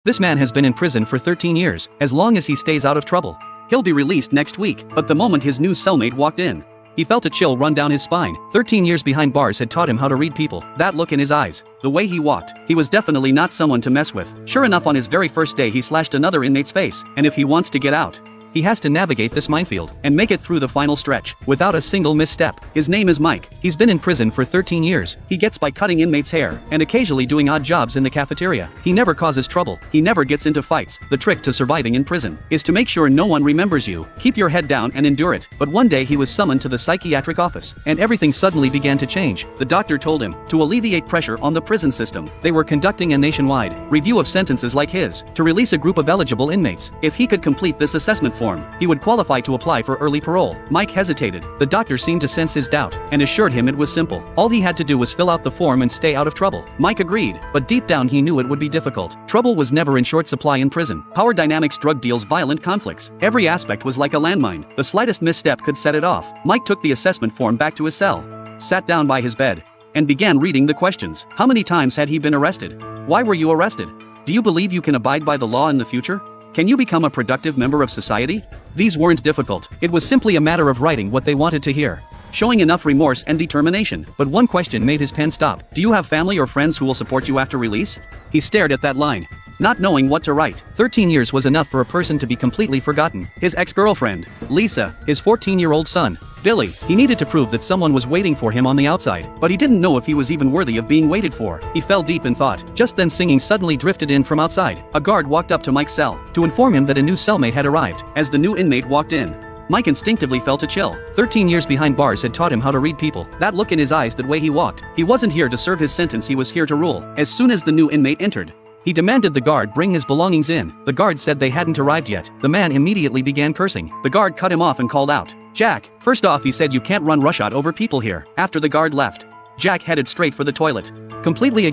This man has been in prison for 13 years, as long as he stays out of trouble. He'll be released next week, but the moment his new cellmate walked in, he felt a chill run down his spine. 13 years behind bars had taught him how to read people. That look in his eyes, the way he walked, he was definitely not someone to mess with. Sure enough, on his very first day he slashed another inmate's face, and if he wants to get out, he has to navigate this minefield and make it through the final stretch without a single misstep. His name is Mike. He's been in prison for 13 years. He gets by cutting inmates' hair and occasionally doing odd jobs in the cafeteria. He never causes trouble. He never gets into fights. The trick to surviving in prison is to make sure no one remembers you. Keep your head down and endure it. But one day he was summoned to the psychiatric office, and everything suddenly began to change. The doctor told him to alleviate pressure on the prison system. They were conducting a nationwide review of sentences like his to release a group of eligible inmates. If he could complete this assessment form, he would qualify to apply for early parole. Mike hesitated. The doctor seemed to sense his doubt and assured him it was simple. All he had to do was fill out the form and stay out of trouble. Mike agreed, but deep down he knew it would be difficult. Trouble was never in short supply in prison. Power dynamics, drug deals, violent conflicts. Every aspect was like a landmine. The slightest misstep could set it off. Mike took the assessment form back to his cell, sat down by his bed, and began reading the questions. How many times had he been arrested? Why were you arrested? Do you believe you can abide by the law in the future? Can you become a productive member of society? These weren't difficult. It was simply a matter of writing what they wanted to hear, showing enough remorse and determination. But one question made his pen stop. Do you have family or friends who will support you after release? He stared at that line, not knowing what to write. 13 years was enough for a person to be completely forgotten. His ex-girlfriend, Lisa, his 14-year-old son, Billy. He needed to prove that someone was waiting for him on the outside, but he didn't know if he was even worthy of being waited for. He fell deep in thought. Just then singing suddenly drifted in from outside. A guard walked up to Mike's cell to inform him that a new cellmate had arrived. As the new inmate walked in, Mike instinctively felt a chill. 13 years behind bars had taught him how to read people. That look in his eyes, that way he walked. He wasn't here to serve his sentence, he was here to rule. As soon as the new inmate entered, he demanded the guard bring his belongings in. The guard said they hadn't arrived yet. The man immediately began cursing. The guard cut him off and called out, "Jack, first off," he said, "you can't run roughshod over people here." After the guard left, Jack headed straight for the toilet, completely